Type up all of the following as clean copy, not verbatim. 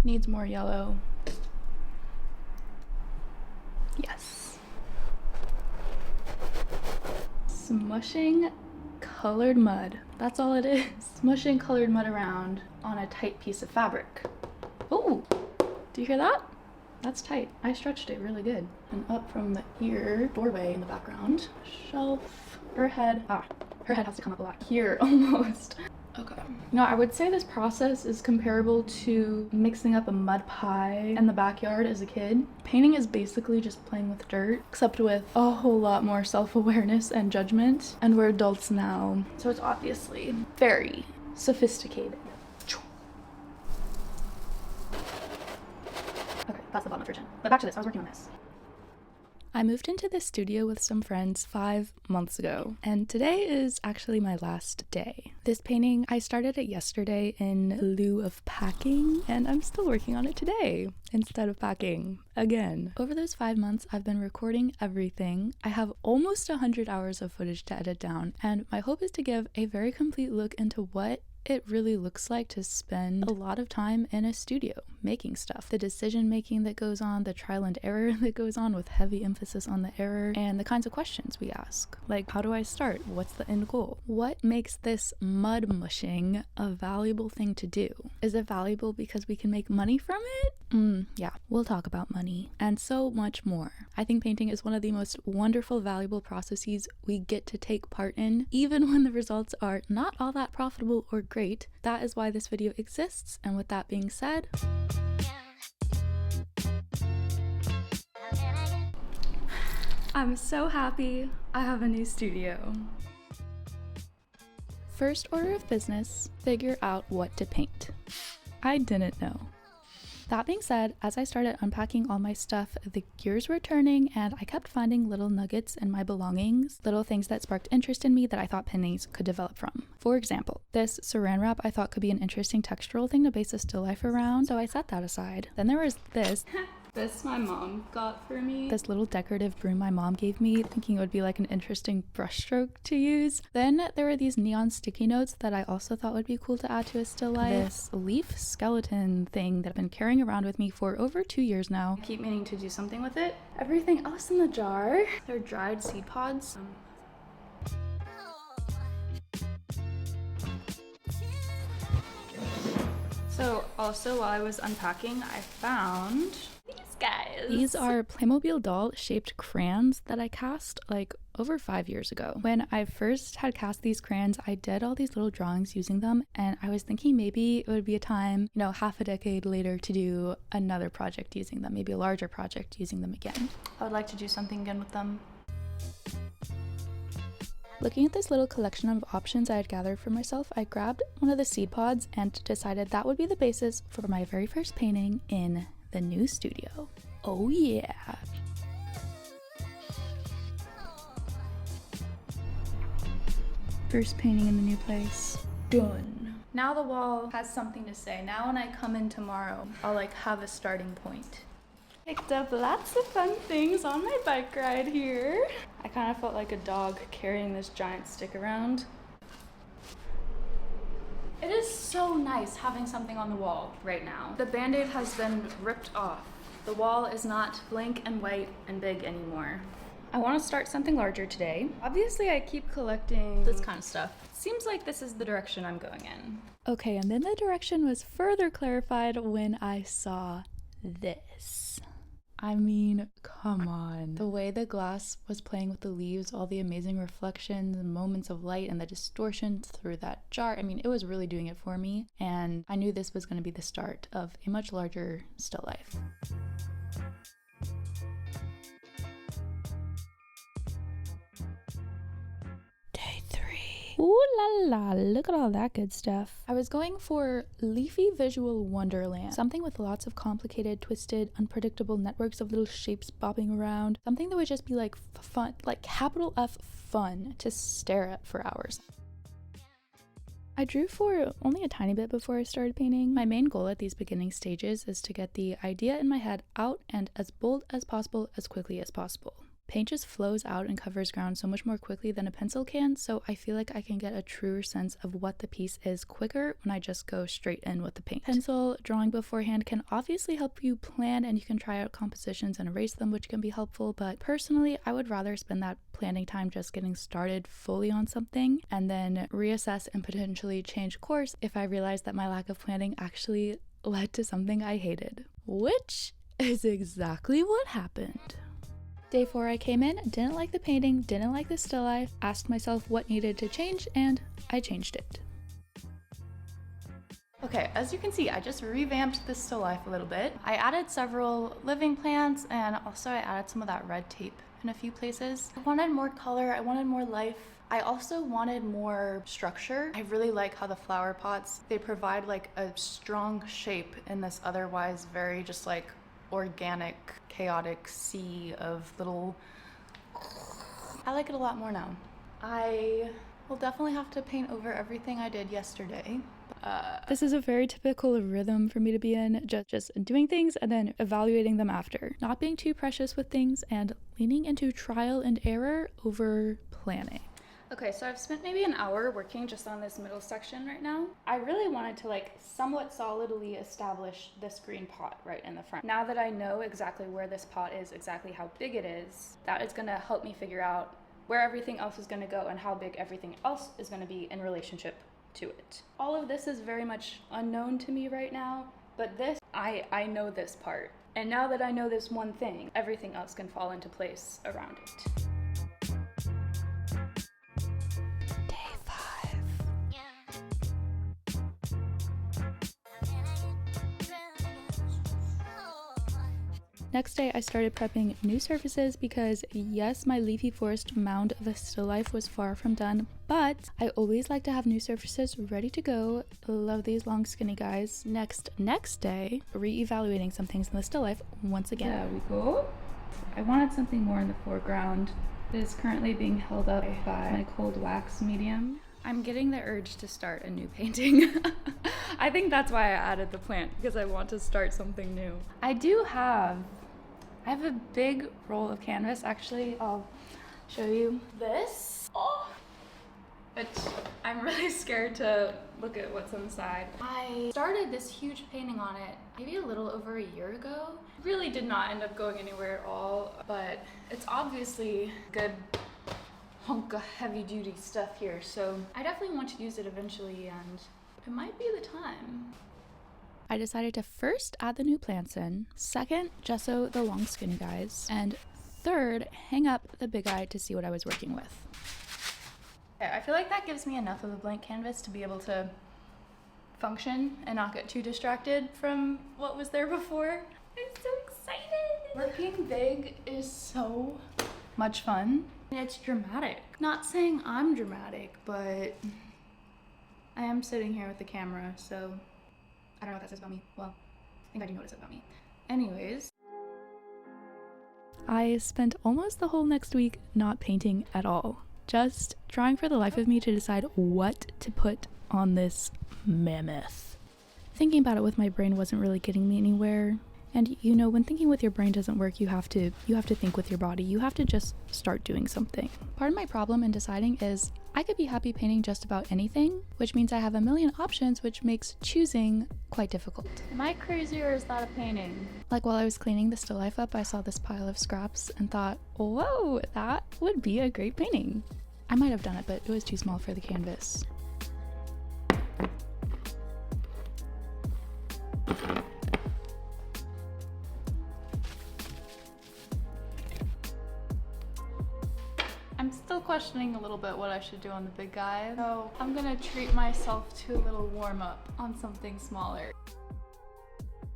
Needs more yellow. Yes. Smushing colored mud. That's all it is. Smushing colored mud around on a tight piece of fabric. Oh, do you hear that? That's tight. I stretched it really good. And up from the ear, doorway in the background, shelf, her head has to come up a lot. Here, almost. Okay. No, I would say this process is comparable to mixing up a mud pie in the backyard as a kid. Painting is basically just playing with dirt, except with a whole lot more self-awareness and judgment. And we're adults now, so it's obviously very sophisticated. Okay, that's the bottom of version. But back to this, I was working on this. I moved into this studio with some friends 5 months ago, and today is actually my last day. This painting, I started it yesterday in lieu of packing, and I'm still working on it today instead of packing again. Over those 5 months, I've been recording everything. I have almost 100 hours of footage to edit down, and my hope is to give a very complete look into what it really looks like to spend a lot of time in a studio making stuff. The decision making that goes on, the trial and error that goes on with heavy emphasis on the error, and the kinds of questions we ask. Like, how do I start? What's the end goal? What makes this mud mushing a valuable thing to do? Is it valuable because we can make money from it? Yeah, we'll talk about money and so much more. I think painting is one of the most wonderful, valuable processes we get to take part in, even when the results are not all that profitable or great. That is why this video exists, and with that being said, I'm so happy I have a new studio. First order of business, figure out what to paint. I didn't know. That being said, as I started unpacking all my stuff, the gears were turning and I kept finding little nuggets in my belongings, little things that sparked interest in me that I thought paintings could develop from. For example, this saran wrap I thought could be an interesting textural thing to base a still life around, so I set that aside. Then there was this. This my mom got for me. This little decorative broom my mom gave me, thinking it would be like an interesting brushstroke to use. Then there were these neon sticky notes that I also thought would be cool to add to a still life. This leaf skeleton thing that I've been carrying around with me for over 2 years now. I keep meaning to do something with it. Everything else in the jar, they're dried seed pods. So also while I was unpacking, I found guys. These are Playmobil doll shaped crayons that I cast like over 5 years ago. When I first had cast these crayons, I did all these little drawings using them, and I was thinking maybe it would be a time, you know, half a decade later to do another project using them, maybe a larger project using them again. I would like to do something again with them. Looking at this little collection of options I had gathered for myself, I grabbed one of the seed pods and decided that would be the basis for my very first painting in the new studio. Oh yeah. First painting in the new place. Done. Now the wall has something to say. Now when I come in tomorrow, I'll like have a starting point. Picked up lots of fun things on my bike ride here. I kind of felt like a dog carrying this giant stick around. It is so nice having something on the wall right now. The band-aid has been ripped off. The wall is not blank and white and big anymore. I want to start something larger today. Obviously, I keep collecting this kind of stuff. Seems like this is the direction I'm going in. Okay, and then the direction was further clarified when I saw this. I mean, come on. The way the glass was playing with the leaves, all the amazing reflections and moments of light and the distortion through that jar. I mean, it was really doing it for me. And I knew this was going to be the start of a much larger still life. Day 3. Ooh la la, look at all that good stuff. I was going for leafy visual wonderland. Something with lots of complicated, twisted, unpredictable networks of little shapes bobbing around. Something that would just be like fun, like capital F fun to stare at for hours. I drew for only a tiny bit before I started painting. My main goal at these beginning stages is to get the idea in my head out and as bold as possible as quickly as possible. Paint just flows out and covers ground so much more quickly than a pencil can, so I feel like I can get a truer sense of what the piece is quicker when I just go straight in with the paint. Pencil drawing beforehand can obviously help you plan, and you can try out compositions and erase them, which can be helpful, but personally I would rather spend that planning time just getting started fully on something and then reassess and potentially change course if I realize that my lack of planning actually led to something I hated, which is exactly what happened. Day 4, I came in, didn't like the painting, didn't like the still life, asked myself what needed to change, and I changed it. Okay, as you can see, I just revamped this still life a little bit. I added several living plants, and also I added some of that red tape in a few places. I wanted more color, I wanted more life. I also wanted more structure. I really like how the flower pots, they provide like a strong shape in this otherwise very just like organic, chaotic sea of little... I like it a lot more now. I will definitely have to paint over everything I did yesterday. This is a very typical rhythm for me to be in, just doing things and then evaluating them after. Not being too precious with things and leaning into trial and error over planning. Okay, so I've spent maybe an hour working just on this middle section right now. I really wanted to like somewhat solidly establish this green pot right in the front. Now that I know exactly where this pot is, exactly how big it is, that is gonna help me figure out where everything else is gonna go and how big everything else is gonna be in relationship to it. All of this is very much unknown to me right now, but this, I know this part. And now that I know this one thing, everything else can fall into place around it. Next day, I started prepping new surfaces because yes, my leafy forest mound of a still life was far from done, but I always like to have new surfaces ready to go. Love these long skinny guys. Next day, re-evaluating some things in the still life once again. There we go. I wanted something more in the foreground. It is currently being held up by my cold wax medium. I'm getting the urge to start a new painting. I think that's why I added the plant, because I want to start something new. I have a big roll of canvas. Actually, I'll show you this. Oh, which I'm really scared to look at what's inside. I started this huge painting on it maybe a little over a year ago. Really did not end up going anywhere at all, but it's obviously good hunk of heavy duty stuff here, so I definitely want to use it eventually, and it might be the time. I decided to first add the new plants in, second gesso the long skinny guys, and third hang up the big eye to see what I was working with. Okay, I feel like that gives me enough of a blank canvas to be able to function and not get too distracted from what was there before. I'm so excited! Working big is so much fun. It's dramatic. Not saying I'm dramatic, but I am sitting here with the camera, so I don't know what that says about me. Well, I think I do know what it says about me. Anyways, I spent almost the whole next week not painting at all. Just trying for the life of me to decide what to put on this mammoth. Thinking about it with my brain wasn't really getting me anywhere. And you know, when thinking with your brain doesn't work, you have to think with your body. You have to just start doing something. Part of my problem in deciding is I could be happy painting just about anything, which means I have a million options, which makes choosing quite difficult. Am I crazy or is that a painting? Like while I was cleaning the still life up, I saw this pile of scraps and thought, whoa, that would be a great painting. I might have done it, but it was too small for the canvas. I'm still questioning a little bit what I should do on the big guy, so I'm gonna treat myself to a little warm up on something smaller.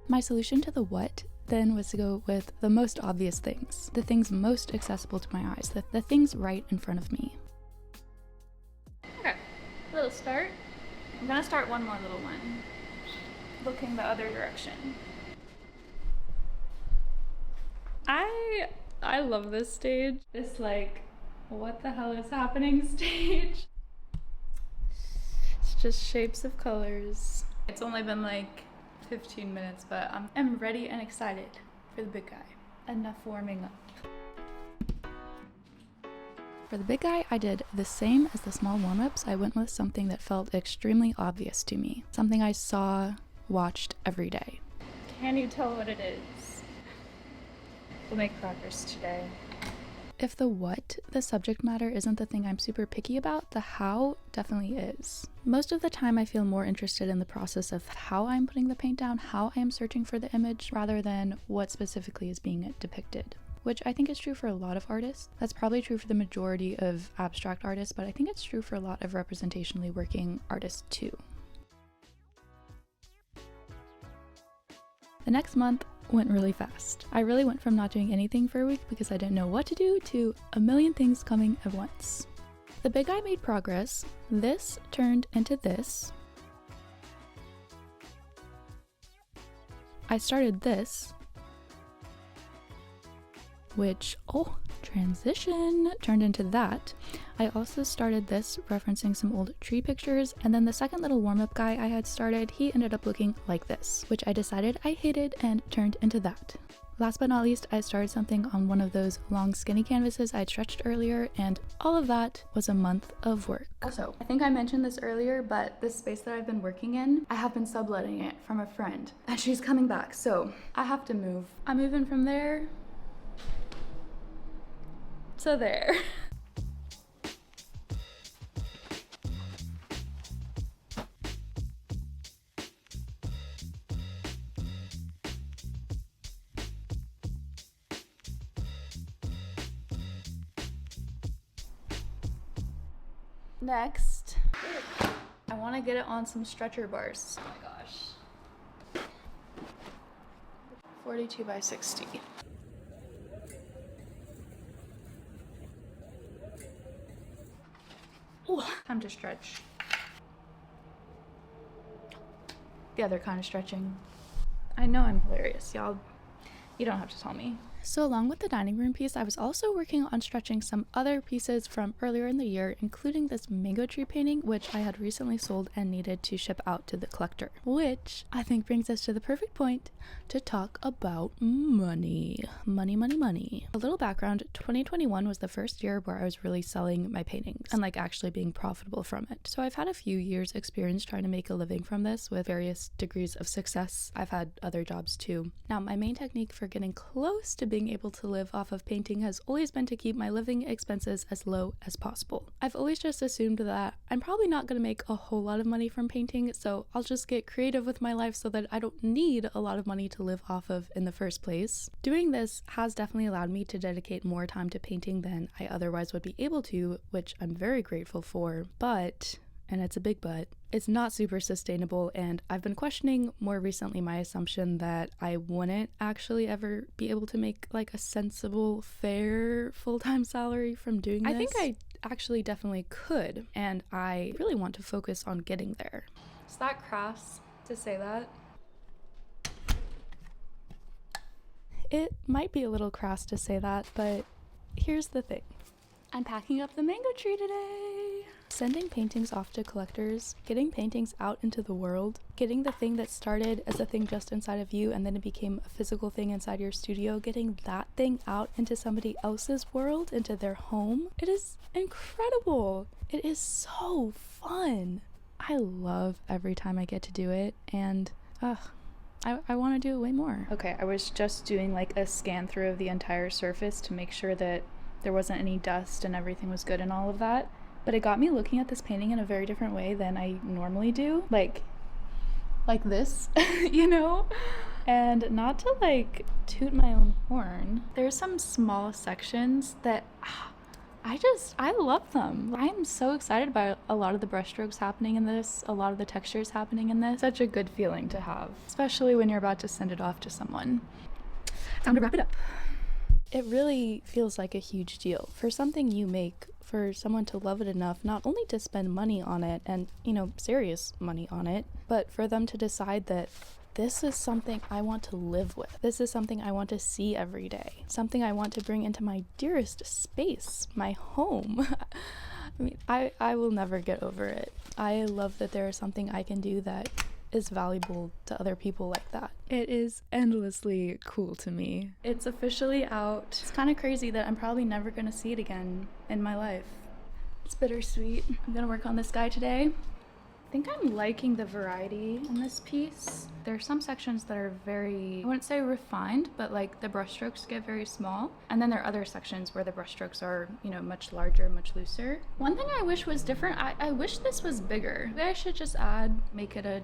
My solution to the what then was to go with the most obvious things, the things most accessible to my eyes, the things right in front of me. Okay, little start. I'm gonna start one more little one, looking the other direction. I love this stage. It's like, what the hell is happening stage? It's just shapes of colors. It's only been like 15 minutes, but I'm ready and excited for the big guy. Enough warming up. For the big guy, I did the same as the small warm-ups. I went with something that felt extremely obvious to me. Something I saw, watched every day. Can you tell what it is? We'll make progress today. If the what, the subject matter, isn't the thing I'm super picky about, the how definitely is. Most of the time I feel more interested in the process of how I'm putting the paint down, how I am searching for the image, rather than what specifically is being depicted. Which I think is true for a lot of artists. That's probably true for the majority of abstract artists, but I think it's true for a lot of representationally working artists too. The next month went really fast. I really went from not doing anything for a week because I didn't know what to do to a million things coming at once. The big guy made progress. This turned into this. I started this, which, transition, turned into that. I also started this, referencing some old tree pictures, and then the second little warm-up guy I had started, he ended up looking like this, which I decided I hated and turned into that. Last but not least, I started something on one of those long skinny canvases I'd stretched earlier, and all of that was a month of work. Also, I think I mentioned this earlier, but this space that I've been working in, I have been subletting it from a friend, and she's coming back, so I have to move. I'm moving from there to there. Next, I want to get it on some stretcher bars. Oh my gosh. 42 by 60. Ooh, time to stretch. The other kind of stretching. I know I'm hilarious, y'all. You don't have to tell me. So along with the dining room piece, I was also working on stretching some other pieces from earlier in the year, including this mango tree painting, which I had recently sold and needed to ship out to the collector. Which I think brings us to the perfect point to talk about money. Money, money, money. A little background, 2021 was the first year where I was really selling my paintings and like actually being profitable from it. So I've had a few years experience trying to make a living from this with various degrees of success. I've had other jobs too. Now, my main technique for getting close to being able to live off of painting has always been to keep my living expenses as low as possible. I've always just assumed that I'm probably not going to make a whole lot of money from painting, so I'll just get creative with my life so that I don't need a lot of money to live off of in the first place. Doing this has definitely allowed me to dedicate more time to painting than I otherwise would be able to, which I'm very grateful for, but, and it's a big but, it's not super sustainable, and I've been questioning more recently my assumption that I wouldn't actually ever be able to make like a sensible, fair full-time salary from doing this. I think I actually definitely could, and I really want to focus on getting there. Is that crass to say that? It might be a little crass to say that, but here's the thing. I'm packing up the mango tree today. Sending paintings off to collectors, getting paintings out into the world, getting the thing that started as a thing just inside of you and then it became a physical thing inside your studio, getting that thing out into somebody else's world, into their home. It is incredible. It is so fun. I love every time I get to do it, and I want to do it way more. Okay, I was just doing like a scan through of the entire surface to make sure that there wasn't any dust and everything was good and all of that. But it got me looking at this painting in a very different way than I normally do. Like this, you know? And not to like toot my own horn, there's some small sections that I love them. I'm so excited by a lot of the brushstrokes happening in this, a lot of the textures happening in this. Such a good feeling to have, especially when you're about to send it off to someone. Time to wrap it up. It really feels like a huge deal for something you make, for someone to love it enough not only to spend money on it and, you know, serious money on it, but for them to decide that this is something I want to live with. This is something I want to see every day. Something I want to bring into my dearest space, my home. I mean, I will never get over it. I love that there is something I can do that is valuable to other people like that. It is endlessly cool to me. It's officially out. It's kind of crazy that I'm probably never gonna see it again in my life. It's bittersweet. I'm gonna work on this guy today. I think I'm liking the variety in this piece. There are some sections that are very, I wouldn't say refined, but like the brushstrokes get very small. And then there are other sections where the brushstrokes are, you know, much larger, much looser. One thing I wish was different, I wish this was bigger. Maybe I should just make it a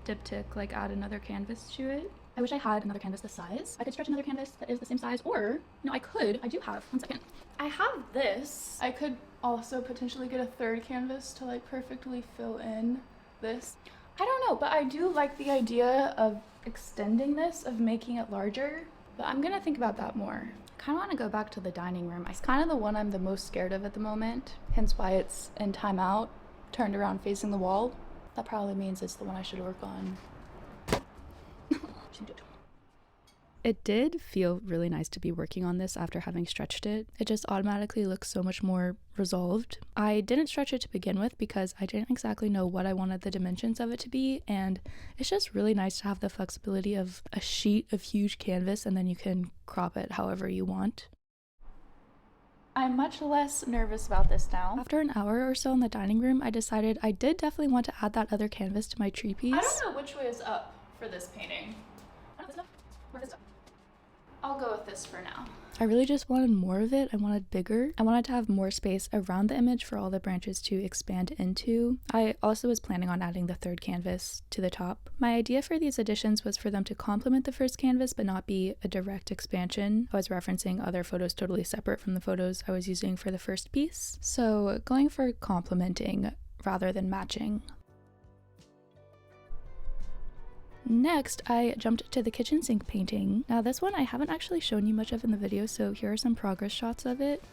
diptych, like add another canvas to it. I wish I had another canvas this size. I could stretch another canvas that is the same size, or, no, I do have, one second. I have this. I could also potentially get a third canvas to like perfectly fill in this. I don't know, but I do like the idea of extending this, of making it larger, but I'm gonna think about that more. I kind of want to go back to the dining room. It's kind of the one I'm the most scared of at the moment, hence why it's in timeout, turned around facing the wall. That probably means it's the one I should work on. It did feel really nice to be working on this after having stretched it. It just automatically looks so much more resolved. I didn't stretch it to begin with because I didn't exactly know what I wanted the dimensions of it to be, and it's just really nice to have the flexibility of a sheet of huge canvas and then you can crop it however you want. I'm much less nervous about this now. After an hour or so in the dining room, I decided I did definitely want to add that other canvas to my tree piece. I don't know which way is up for this painting. I don't know if this up. I'll go with this for now. I really just wanted more of it. I wanted bigger. I wanted to have more space around the image for all the branches to expand into. I also was planning on adding the third canvas to the top. My idea for these additions was for them to complement the first canvas but not be a direct expansion. I was referencing other photos totally separate from the photos I was using for the first piece. So going for complementing rather than matching. Next, I jumped to the kitchen sink painting. Now this one I haven't actually shown you much of in the video, so here are some progress shots of it.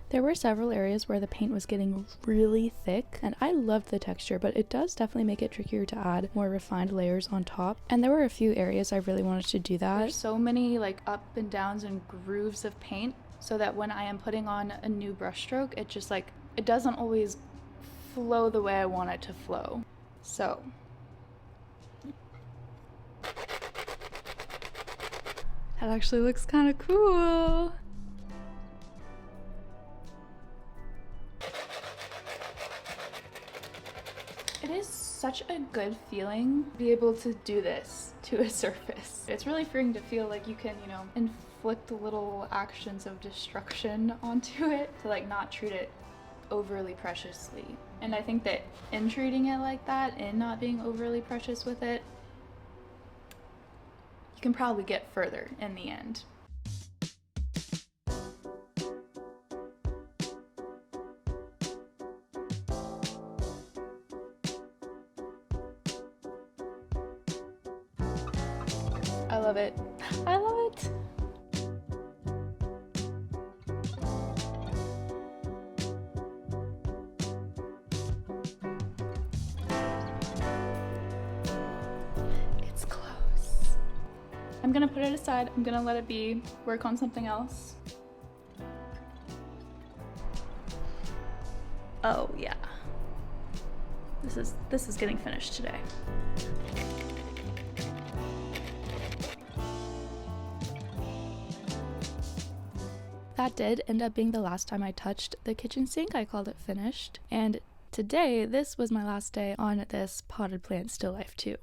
There were several areas where the paint was getting really thick, and I loved the texture, but it does definitely make it trickier to add more refined layers on top. And there were a few areas I really wanted to do that. There's so many like up and downs and grooves of paint, so that when I am putting on a new brushstroke, it just like, it doesn't always flow the way I want it to flow. So, that actually looks kind of cool. It is such a good feeling to be able to do this to a surface. It's really freeing to feel like you can, you know, inflict little actions of destruction onto it to like not treat it overly preciously. And I think that in treating it like that, in not being overly precious with it, you can probably get further in the end. I love it. I love it. I'm gonna put it aside, I'm gonna let it be, work on something else. Oh yeah. This is getting finished today. That did end up being the last time I touched the kitchen sink. I called it finished. And today, this was my last day on this potted plant still life too.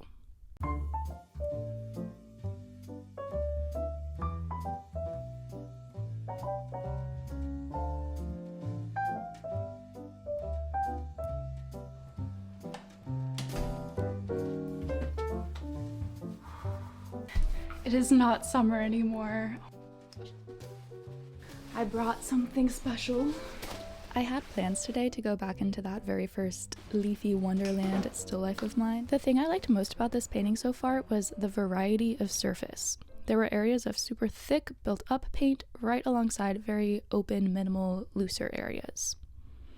It is not summer anymore. I brought something special. I had plans today to go back into that very first leafy wonderland still life of mine. The thing I liked most about this painting so far was the variety of surface. There were areas of super thick, built up paint right alongside very open, minimal, looser areas.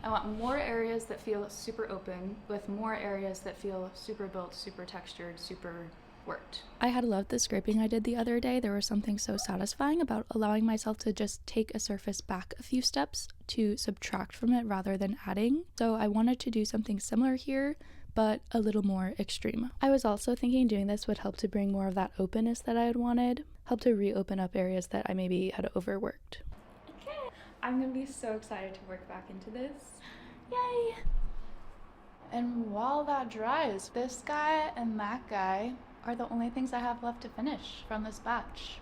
I want more areas that feel super open with more areas that feel super built, super textured, super worked. I had loved the scraping I did the other day. There was something so satisfying about allowing myself to just take a surface back a few steps to subtract from it rather than adding. So I wanted to do something similar here, but a little more extreme. I was also thinking doing this would help to bring more of that openness that I had wanted, help to reopen up areas that I maybe had overworked. Okay. I'm gonna be so excited to work back into this. Yay! And while that dries, this guy and that guy are the only things I have left to finish from this batch.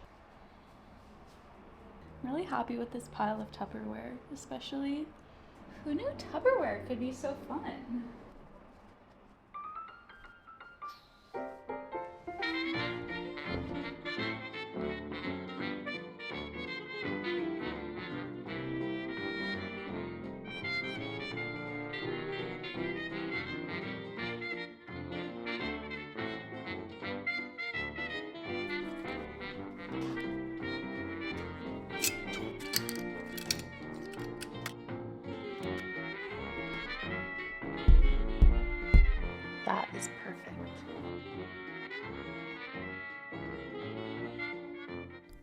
I'm really happy with this pile of Tupperware, especially. Who knew Tupperware could be so fun? That is perfect.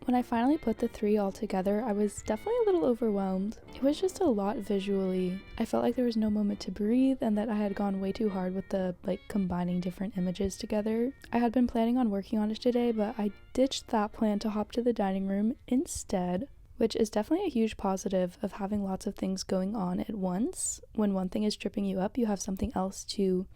When I finally put the three all together, I was definitely a little overwhelmed. It was just a lot visually. I felt like there was no moment to breathe and that I had gone way too hard with the combining different images together. I had been planning on working on it today, but I ditched that plan to hop to the dining room instead, which is definitely a huge positive of having lots of things going on at once. When one thing is tripping you up, you have something else to,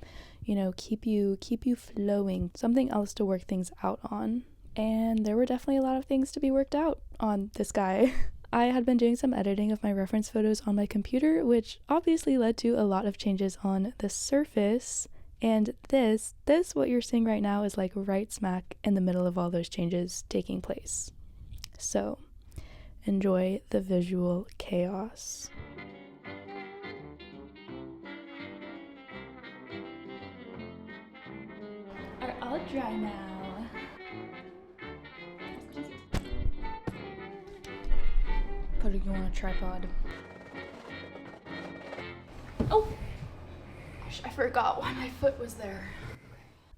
keep you flowing, something else to work things out on. And there were definitely a lot of things to be worked out on this guy. I had been doing some editing of my reference photos on my computer, which obviously led to a lot of changes on the surface. And this, what you're seeing right now, is right smack in the middle of all those changes taking place. So, enjoy the visual chaos. Are all dry now. Putting you on a tripod. Oh! Gosh, I forgot why my foot was there.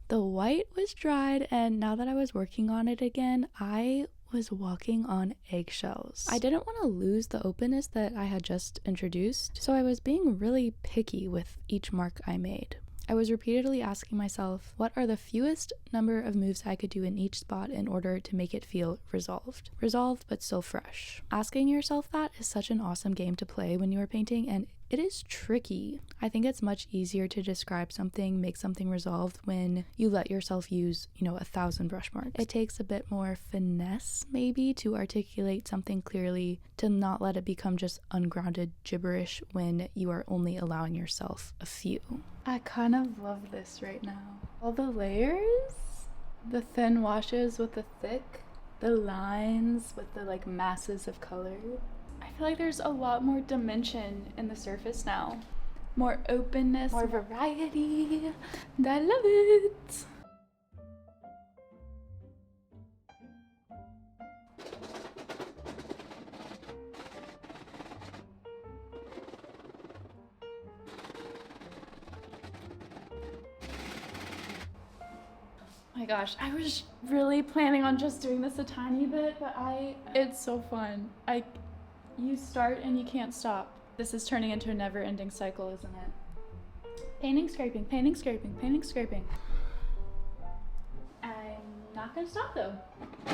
The white was dried, and now that I was working on it again, I was walking on eggshells. I didn't want to lose the openness that I had just introduced, so I was being really picky with each mark I made. I was repeatedly asking myself, what are the fewest number of moves I could do in each spot in order to make it feel resolved? Resolved, but still fresh. Asking yourself that is such an awesome game to play when you are painting, and it is tricky. I think it's much easier to describe something, make something resolved when you let yourself use, 1,000 brush marks. It takes a bit more finesse, maybe, to articulate something clearly, to not let it become just ungrounded gibberish when you are only allowing yourself a few. I kind of love this right now. All the layers, the thin washes with the thick, the lines with the masses of color. I feel like there's a lot more dimension in the surface now. More openness, more variety, and I love it! Oh my gosh, I was really planning on just doing this a tiny bit, but it's so fun. You start and you can't stop. This is turning into a never-ending cycle, isn't it? Painting, scraping, painting, scraping, painting, scraping. I'm not gonna stop though. I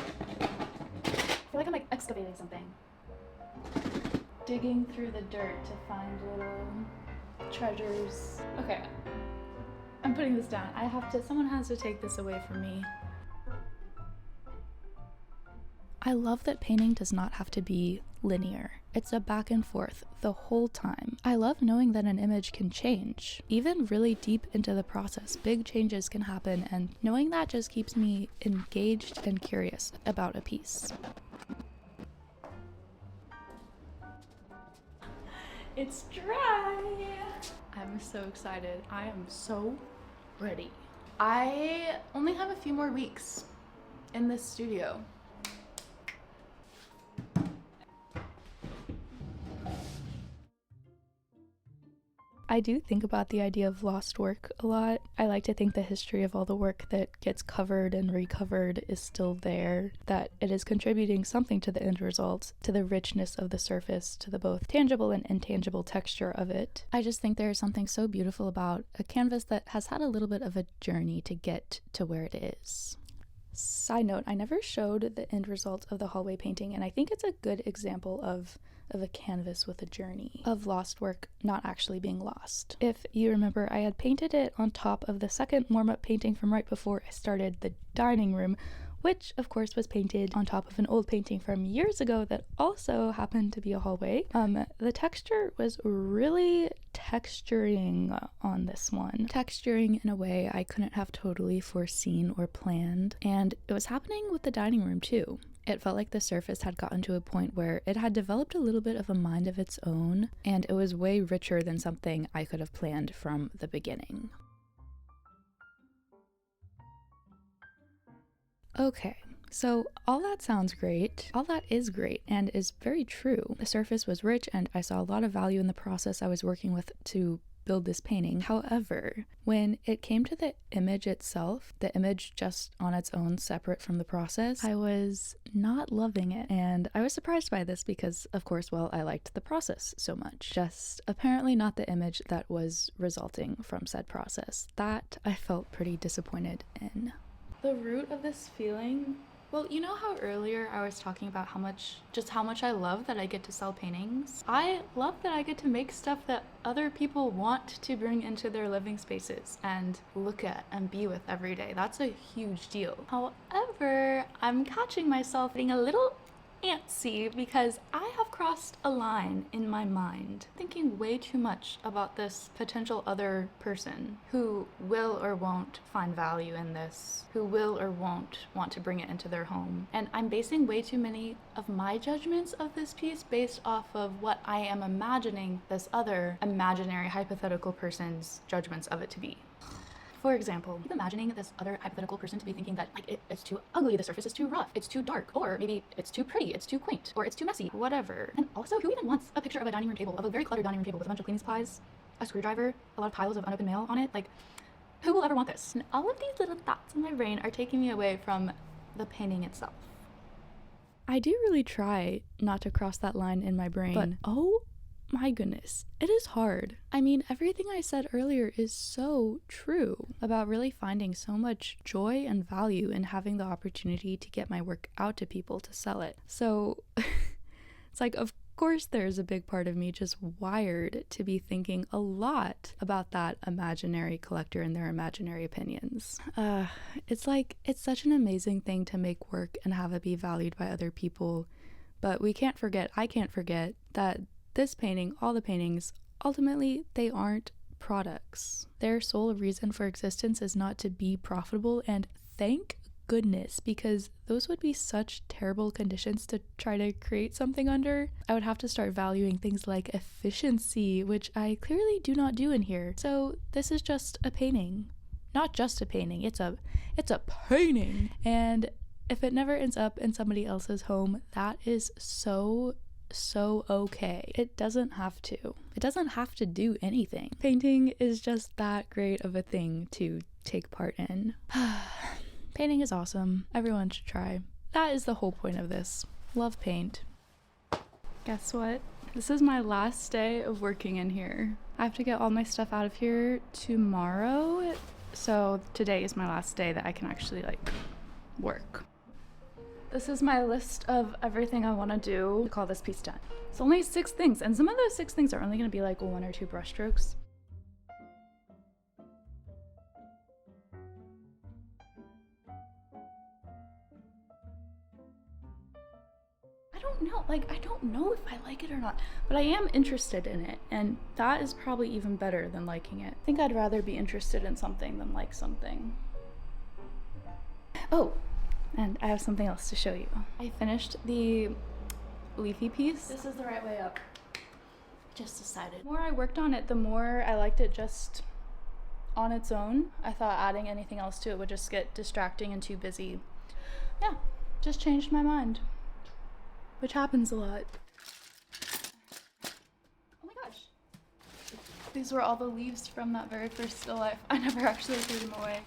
feel like I'm excavating something. Digging through the dirt to find little treasures. Okay, I'm putting this down. Someone has to take this away from me. I love that painting does not have to be linear. It's a back and forth the whole time. I love knowing that an image can change. Even really deep into the process, big changes can happen, and knowing that just keeps me engaged and curious about a piece. It's dry! I'm so excited. I am so ready. I only have a few more weeks in this studio. I do think about the idea of lost work a lot. I like to think the history of all the work that gets covered and recovered is still there, that it is contributing something to the end result, to the richness of the surface, to the both tangible and intangible texture of it. I just think there is something so beautiful about a canvas that has had a little bit of a journey to get to where it is. Side note, I never showed the end result of the hallway painting, and I think it's a good example of a canvas with a journey, of lost work not actually being lost. If you remember, I had painted it on top of the second warm-up painting from right before I started the dining room, which of course was painted on top of an old painting from years ago that also happened to be a hallway. The texture was really texturing on this one. Texturing in a way I couldn't have totally foreseen or planned, and it was happening with the dining room too. It felt like the surface had gotten to a point where it had developed a little bit of a mind of its own, and it was way richer than something I could have planned from the beginning. Okay, so all that sounds great. All that is great and is very true. The surface was rich and I saw a lot of value in the process I was working with to build this painting. However, when it came to the image itself, the image just on its own, separate from the process, I was not loving it. And I was surprised by this because, of course, well, I liked the process so much. Just apparently not the image that was resulting from said process. That I felt pretty disappointed in. The root of this feeling, well, you know how earlier I was talking about how much I love that I get to sell paintings? I love that I get to make stuff that other people want to bring into their living spaces and look at and be with every day. That's a huge deal. However, I'm catching myself getting a little antsy because I have crossed a line in my mind, thinking way too much about this potential other person who will or won't find value in this, who will or won't want to bring it into their home. And I'm basing way too many of my judgments of this piece based off of what I am imagining this other imaginary hypothetical person's judgments of it to be. For example, keep imagining this other hypothetical person to be thinking that like it's too ugly, the surface is too rough, it's too dark, or maybe it's too pretty, it's too quaint, or it's too messy, whatever. And also, who even wants a picture of a dining room table, of a very cluttered dining room table with a bunch of cleaning supplies, a screwdriver, a lot of piles of unopened mail on it? Like, who will ever want this? And all of these little thoughts in my brain are taking me away from the painting itself. I do really try not to cross that line in my brain, but oh my goodness, it is hard. I mean, everything I said earlier is so true about really finding so much joy and value in having the opportunity to get my work out to people to sell it. So it's like, of course there's a big part of me just wired to be thinking a lot about that imaginary collector and their imaginary opinions. It's like, it's such an amazing thing to make work and have it be valued by other people, but I can't forget that this painting, all the paintings, ultimately, they aren't products. Their sole reason for existence is not to be profitable, and thank goodness, because those would be such terrible conditions to try to create something under. I would have to start valuing things like efficiency, which I clearly do not do in here. So this is just a painting. Not just a painting, it's a painting. And if it never ends up in somebody else's home, that is so okay. It doesn't have to. It doesn't have to do anything. Painting is just that great of a thing to take part in. Painting is awesome. Everyone should try. That is the whole point of this. Love paint. Guess what? This is my last day of working in here. I have to get all my stuff out of here tomorrow, so today is my last day that I can actually work. This is my list of everything I want to do to call this piece done. It's only 6 things, and some of those 6 things are only going to be like 1 or 2 brush strokes. I don't know if I like it or not, but I am interested in it, and that is probably even better than liking it. I think I'd rather be interested in something than like something. Oh, and I have something else to show you. I finished the leafy piece. This is the right way up. Just decided. The more I worked on it, the more I liked it just on its own. I thought adding anything else to it would just get distracting and too busy. Yeah, just changed my mind. Which happens a lot. Oh my gosh. These were all the leaves from that very first still life. I never actually threw them away.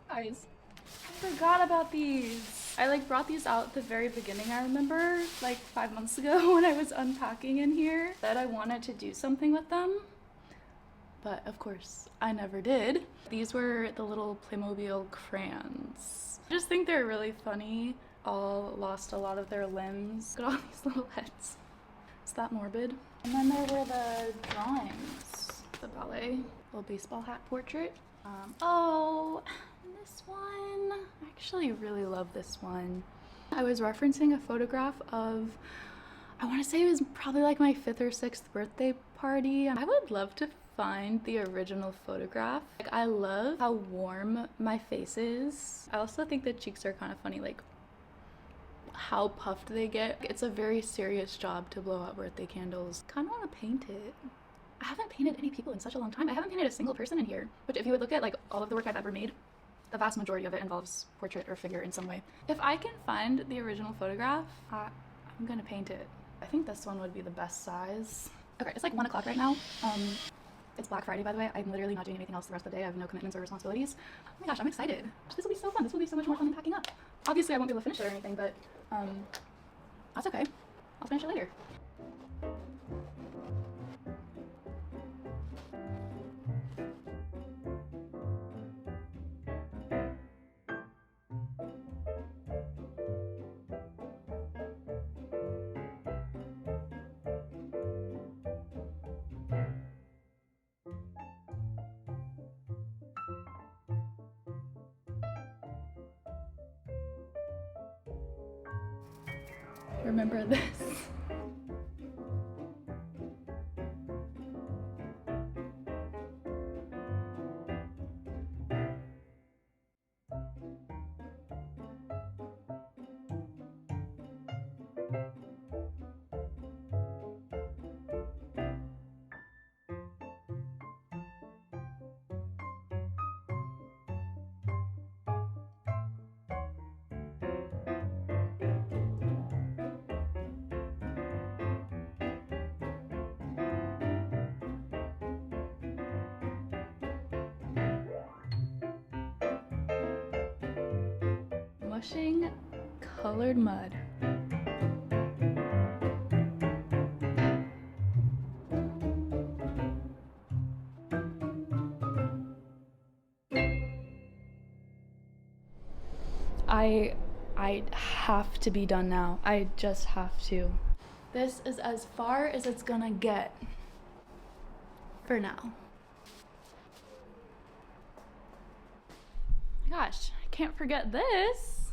Guys, I forgot about these. I like brought these out at the very beginning, I remember, like 5 months ago when I was unpacking in here, that I wanted to do something with them. But of course, I never did. These were the little Playmobil crayons. I just think they're really funny. All lost a lot of their limbs. Look at all these little heads. Is that morbid? And then there were the drawings. The ballet, little baseball hat portrait. Oh, this one. I actually really love this one. I was referencing a photograph of, I want to say it was probably like my 5th or 6th birthday party. I would love to find the original photograph. Like, I love how warm my face is. I also think the cheeks are kind of funny, like how puffed they get. It's a very serious job to blow out birthday candles. Kind of want to paint it. I haven't painted any people in such a long time. I haven't painted a single person in here, which if you would look at like all of the work I've ever made, the vast majority of it involves portrait or figure in some way. If I can find the original photograph, I'm gonna paint it. I think this one would be the best size. Okay, it's like 1 o'clock right now. It's Black Friday, by the way. I'm literally not doing anything else the rest of the day. I have no commitments or responsibilities. Oh my gosh, I'm excited. This will be so fun. This will be so much more fun than packing up. Obviously, I won't be able to finish it or anything, but that's okay. I'll finish it later. Remember this. Mushing colored mud. I have to be done now. I just have to. This is as far as it's gonna get for now. Gosh, I can't forget this.